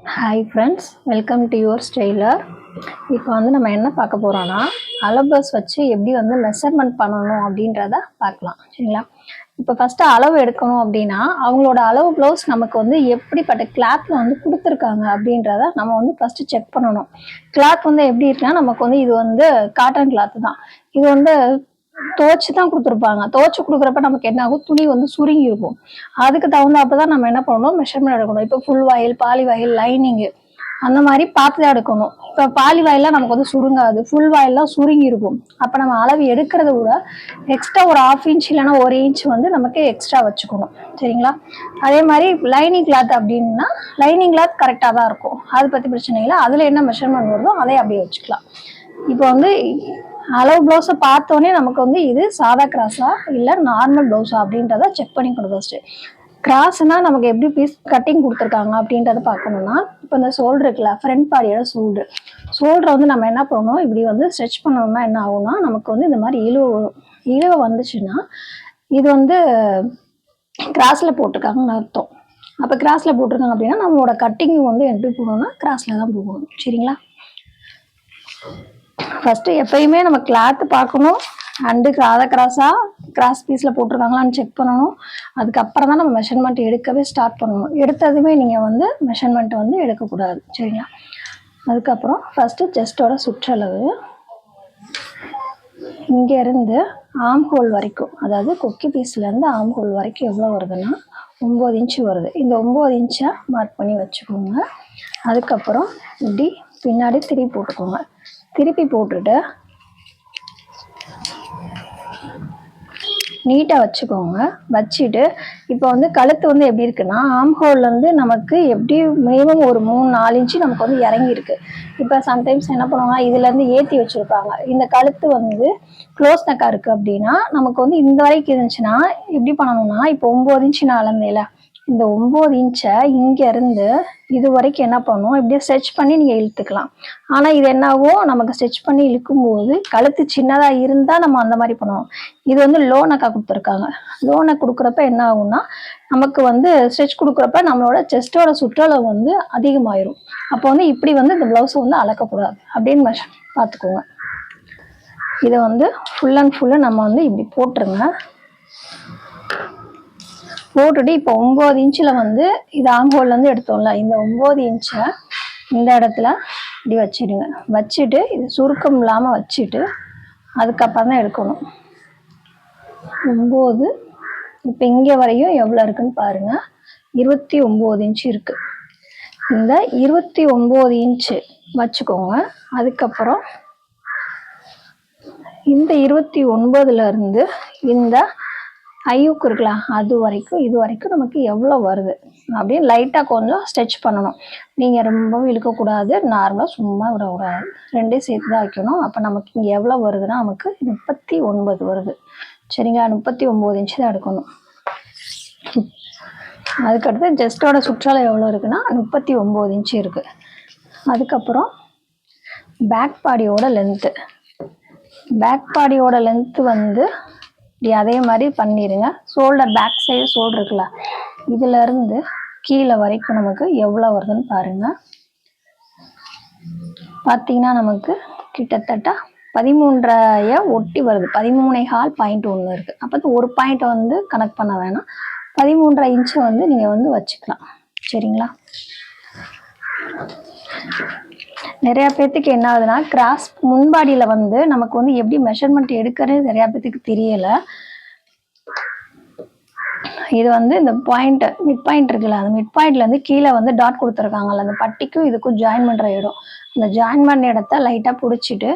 Hi friends, welcome to your Styler. இப்போ வந்து நம்ம என்ன பார்க்க போறோம்னா அளவு ப்ளவுஸ் வச்சு எப்படி வந்து மெஷர்மெண்ட் பண்ணணும் அப்படின்றத பார்க்கலாம். சரிங்களா? இப்போ ஃபர்ஸ்ட் அளவு எடுக்கணும் அப்படின்னா அவங்களோட அளவு ப்ளவுஸ் நமக்கு வந்து எப்படிப்பட்ட கிளாத்ல வந்து கொடுத்துருக்காங்க அப்படின்றத நம்ம வந்து ஃபர்ஸ்ட் செக் பண்ணணும். கிளாத் வந்து எப்படி இருக்குன்னா நமக்கு வந்து இது வந்து காட்டன் கிளாத் தான். இது வந்து துவச்சி தான் கொடுத்துருப்பாங்க. துவச்சி கொடுக்குறப்ப நமக்கு என்ன ஆகும், துணி வந்து சுருங்கி இருக்கும். அதுக்கு தகுந்தாப்பதான் நம்ம என்ன பண்ணணும், மெஷர்மெண்ட் எடுக்கணும். இப்போ ஃபுல் வாயில், பாலி வாயில், லைனிங்கு அந்த மாதிரி பார்த்து தான் எடுக்கணும். இப்போ பாலி வாயிலாம் நமக்கு வந்து சுருங்காது, ஃபுல் வாயிலாம் சுருங்கி இருக்கும். அப்போ நம்ம அளவு எடுக்கிறத விட எக்ஸ்ட்ரா ஒரு 1/2 இன்ச் இல்லைன்னா 1 இன்ச் வந்து நமக்கு எக்ஸ்ட்ரா வச்சுக்கணும். சரிங்களா? அதே மாதிரி லைனிங் கிளாத் அப்படின்னா லைனிங் கிளாத் கரெக்டாக தான் இருக்கும். அதை பற்றி பிரச்சனை இல்லை. அதில் என்ன மெஷர்மெண்ட் வருதோ அதை அப்படியே வச்சுக்கலாம். இப்போ வந்து அளவு ப்ளவுஸை பார்த்தோன்னே நமக்கு வந்து இது சாதா கிராஸா இல்லை நார்மல் ப்ளவுஸா அப்படின்றத செக் பண்ணிக்கணும். ஃபர்ஸ்ட் கிராஸ்னா நமக்கு எப்படி பீஸ் கட்டிங் கொடுத்துருக்காங்க அப்படின்றத பார்க்கணும்னா, இப்போ இந்த ஷோல்டர் இருக்குல்ல, ஃப்ரண்ட் பாடியோட ஷோல்டரை வந்து நம்ம என்ன பண்ணணும், இப்படி வந்து ஸ்ட்ரெச் பண்ணோம்னா என்ன ஆகும்னா நமக்கு வந்து இந்த மாதிரி இழுவை வந்துச்சுன்னா இது வந்து கிராஸில் போட்டிருக்காங்கன்னு அர்த்தம். அப்போ கிராஸில் போட்டிருக்காங்க அப்படின்னா நம்மளோட கட்டிங் வந்து எப்படி போகணும்னா கிராஸில் தான் போகணும். சரிங்களா? ஃபர்ஸ்ட் எப்பயுமே நம்ம கிளாத் பார்க்கணும், அண்டு அதை கிராஸ் பீஸில் போட்டிருக்காங்களான்னு செக் பண்ணணும். அதுக்கப்புறம் தான் நம்ம மெஷர்மெண்ட் எடுக்கவே ஸ்டார்ட் பண்ணணும். எடுத்ததுமே நீங்கள் வந்து மெஷர்மெண்ட் வந்து எடுக்கக்கூடாது. சரிங்களா? அதுக்கப்புறம் ஃபர்ஸ்ட் செஸ்டோட சுற்றளவு இங்கேருந்து ஆம் ஹோல் வரைக்கும், அதாவது கொக்கி பீஸ்லேருந்து ஆம் ஹோல் வரைக்கும் எவ்வளோ வருதுன்னா 9 இன்ச்சு வருது. இந்த 9 இன்ச்சை மார்க் பண்ணி வச்சுக்கோங்க. அதுக்கப்புறம் இப்படி பின்னாடி திருப்பி போட்டுக்கோங்க. திருப்பி போட்டுட்டு நீட்டாக வச்சுக்கோங்க. வச்சுட்டு இப்போ வந்து கழுத்து வந்து எப்படி இருக்குன்னா ஆம் ஹோல் வந்து நமக்கு எப்படி மினிமம் ஒரு 3-4 இன்ச்சு நமக்கு வந்து இறங்கியிருக்கு. இப்போ சம்டைம்ஸ் என்ன பண்ணுவாங்க, இதுலேருந்து ஏற்றி வச்சுருப்பாங்க. இந்த கழுத்து வந்து க்ளோஸ் நெக்காக இருக்குது அப்படின்னா நமக்கு வந்து இந்த வரைக்கும் இருந்துச்சுன்னா எப்படி பண்ணணும்னா, இப்போ 9 இன்ச்சு நான் அளந்தேல, இந்த 9 இன்ச்சை இங்கேருந்து இது வரைக்கும் என்ன பண்ணும், இப்படியே ஸ்ட்ரெச் பண்ணி நீங்கள் இழுத்துக்கலாம். ஆனால் இது என்னாகும், நமக்கு ஸ்ட்ரெச் பண்ணி இழுக்கும்போது கழுத்து சின்னதாக இருந்தால் நம்ம அந்த மாதிரி பண்ணுவோம். இது வந்து லோ நெக்காக கொடுத்துருக்காங்க. லோ நெக் கொடுக்குறப்ப என்ன ஆகும்னா நமக்கு வந்து ஸ்ட்ரெச் கொடுக்குறப்ப நம்மளோட செஸ்டோட சுற்றளவு வந்து அதிகமாயிரும். அப்போ வந்து இப்படி வந்து இந்த ப்ளவுஸை வந்து அளக்கக்கூடாது அப்படின்னு பார்த்துக்கோங்க. இதை வந்து ஃபுல் அண்ட் ஃபுல்லு நம்ம வந்து இப்படி போட்டுருங்க. போட்டுட்டு இப்போ 9 இன்ச்சில் வந்து இது ஆம்ஹோல்லேருந்து எடுத்தோம்ல, இந்த 9 இன்ச்சை இந்த இடத்துல இப்படி வச்சிடுங்க. வச்சுட்டு இது சுருக்கம் இல்லாமல் வச்சுட்டு அதுக்கப்புறம் தான் எடுக்கணும். 9 இப்போ இங்கே வரையும் எவ்வளோ இருக்குன்னு பாருங்கள், 29 இன்ச்சு இருக்குது. இந்த 29 இன்ச்சு வச்சுக்கோங்க. அதுக்கப்புறம் இந்த 29லேருந்து இந்த ஐயூக்கு இருக்குல்ல, அது வரைக்கும் இது வரைக்கும் நமக்கு எவ்வளோ வருது அப்படின்னு லைட்டாக கொஞ்சம் ஸ்ட்ரெச் பண்ணணும். நீங்கள் ரொம்பவும் இழுக்கக்கூடாது, நார்மலாக சும்மா விடக்கூடாது, ரெண்டையும் சேர்த்து தான் வைக்கணும். அப்போ நமக்கு இங்கே எவ்வளோ வருதுன்னா நமக்கு 39 வருது. சரிங்களா? 39 இன்ச்சு தான் எடுக்கணும். அதுக்கடுத்து ஜஸ்டோட சுற்றளவு எவ்வளோ இருக்குன்னா 39 இன்ச்சு இருக்குது. அதுக்கப்புறம் பேக் பாடியோட லென்த்து வந்து இப்படி அதே மாதிரி பண்ணிடுங்க. ஷோல்டர் பேக் சைடு ஷோல்டர் இருக்குல்ல, இதுலேருந்து கீழே வரைக்கும் நமக்கு எவ்வளோ வருதுன்னு பாருங்கள். பார்த்தீங்கன்னா நமக்கு கிட்டத்தட்ட 13.5 ஒட்டி வருது. 13.1 இருக்குது. அப்போ ஒரு பாயிண்ட் வந்து கனெக்ட் பண்ண வேணாம், 13.5 இன்ச்சை வந்து நீங்கள் வந்து வச்சுக்கலாம். சரிங்களா? நிறையா பேர்த்துக்கு என்ன ஆகுதுன்னா கிராஸ் முன்பாடியில் வந்து நமக்கு வந்து எப்படி மெஷர்மெண்ட் எடுக்கிறது நிறையா பேர்த்துக்கு தெரியலை. இது வந்து இந்த பாயிண்ட் மிட் பாயிண்ட் இருக்குல்ல, அந்த மிட் பாயிண்ட்லேருந்து கீழே வந்து டாட் கொடுத்துருக்காங்கல்ல, அந்த பட்டிக்கும் இதுக்கும் ஜாயின் பண்ணுற இடம், இந்த ஜாயின் பண்ண இடத்த லைட்டாக பிடிச்சிட்டு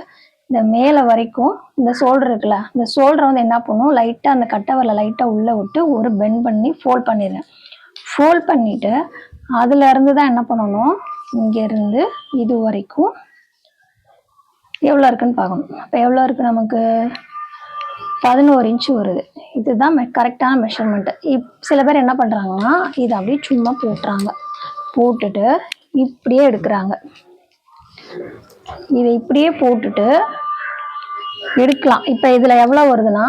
இந்த மேலே வரைக்கும் இந்த ஷோல்டர் இருக்குல்ல, இந்த ஷோல்டரை வந்து என்ன பண்ணும், லைட்டாக அந்த கட்டவரில் லைட்டாக உள்ளே விட்டு ஒரு பெண்ட் பண்ணி ஃபோல்ட் பண்ணிடுறேன். ஃபோல்ட் பண்ணிவிட்டு அதுலேருந்து தான் என்ன பண்ணணும், இங்கேருந்து இது வரைக்கும் எவ்வளோ இருக்குன்னு பார்க்கணும். அப்போ எவ்வளோ இருக்குது நமக்கு 11 இன்ச்சு வருது. இதுதான் கரெக்டான மெஷர்மெண்ட்டு. சில பேர் என்ன பண்ணுறாங்கன்னா இதை அப்படியே சும்மா போட்டுட்டு இப்படியே எடுக்கிறாங்க. இதை இப்படியே போட்டுட்டு எடுக்கலாம். இப்போ இதில் எவ்வளோ வருதுன்னா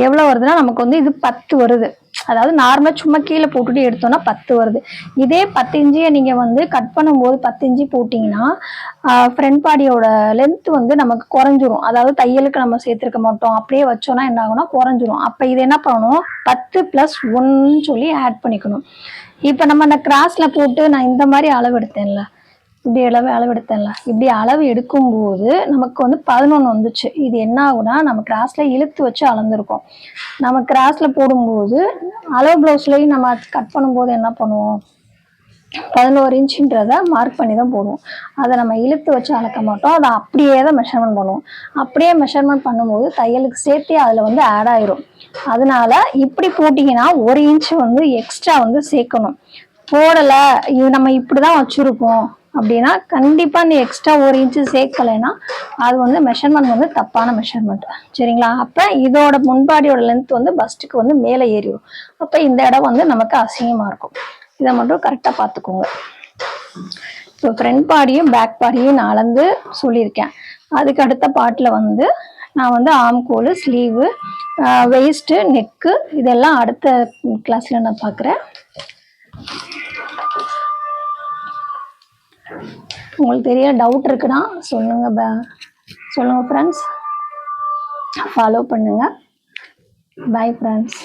எவ்வளோ வருதுன்னா நமக்கு வந்து இது 10 வருது. அதாவது நார்மலாக சும்மா கீழே போட்டுட்டு எடுத்தோம்னா 10 வருது. இதே 10 இன்ச்சியை நீங்கள் வந்து கட் பண்ணும்போது 10 இன்ச்சி போட்டிங்கன்னா ஃப்ரண்ட் பாடியோட லென்த் வந்து நமக்கு குறைஞ்சிரும். அதாவது தையலுக்கு நம்ம சேர்த்துருக்க மாட்டோம், அப்படியே வச்சோன்னா என்ன ஆகும்னா குறைஞ்சிரும். அப்போ இது என்ன பண்ணணும், 10 + 1 சொல்லி ஆட் பண்ணிக்கணும். இப்போ நம்ம அந்த கிராஸில் போட்டு நான் இந்த மாதிரி அளவு எடுத்தேன்ல, இப்படி அளவு எடுத்தேன்ல, இப்படி அளவு எடுக்கும்போது நமக்கு வந்து 11 வந்துச்சு. இது என்ன ஆகுனா நம்ம கிராஸ்ல இழுத்து வச்சு அளந்துருக்கோம். நம்ம கிராஸ்ல போடும்போது அளவு ப்ளவுஸ்லையும் நம்ம கட் பண்ணும்போது என்ன பண்ணுவோம், 11 இன்ச்சுன்றதை மார்க் பண்ணி தான் போடுவோம். அதை நம்ம இழுத்து வச்சு அளக்க மாட்டோம், அதை அப்படியே தான் மெஷர்மெண்ட் பண்ணுவோம். அப்படியே மெஷர்மெண்ட் பண்ணும்போது தையலுக்கு சேர்த்தே அதில் வந்து ஆட் ஆயிரும். அதனால இப்படி போட்டிங்கன்னா 1 இன்ச்சு வந்து எக்ஸ்ட்ரா வந்து சேர்க்கணும். போடலை, இது நம்ம இப்படி தான் வச்சுருக்கோம் அப்படின்னா கண்டிப்பாக நீ எக்ஸ்ட்ரா 1 இன்ச்சு சேர்க்கலைன்னா அது வந்து மெஷர்மெண்ட் வந்து தப்பான மெஷர்மெண்ட். சரிங்களா? அப்போ இதோட முன்பாடியோட லென்த் வந்து பஸ்ட்டுக்கு வந்து மேலே ஏறிடும். அப்போ இந்த இடம் வந்து நமக்கு அசிங்கமாக இருக்கும். இதை மட்டும் கரெக்டாக பார்த்துக்கோங்க. இப்போ ஃப்ரண்ட் பாடியும் பேக் பாடியும் நான் அளந்து சொல்லியிருக்கேன். அதுக்கு அடுத்த பார்ட்டில் வந்து நான் வந்து ஆம்கோல், ஸ்லீவு, வெயிஸ்ட்டு, நெக்கு இதெல்லாம் அடுத்த கிளாஸில் நான் பார்க்குறேன். உங்களுக்கு தெரிய டவுட் இருக்குன்னா சொல்லுங்கள் ஃப்ரெண்ட்ஸ். ஃபாலோ பண்ணுங்கள். Bye friends.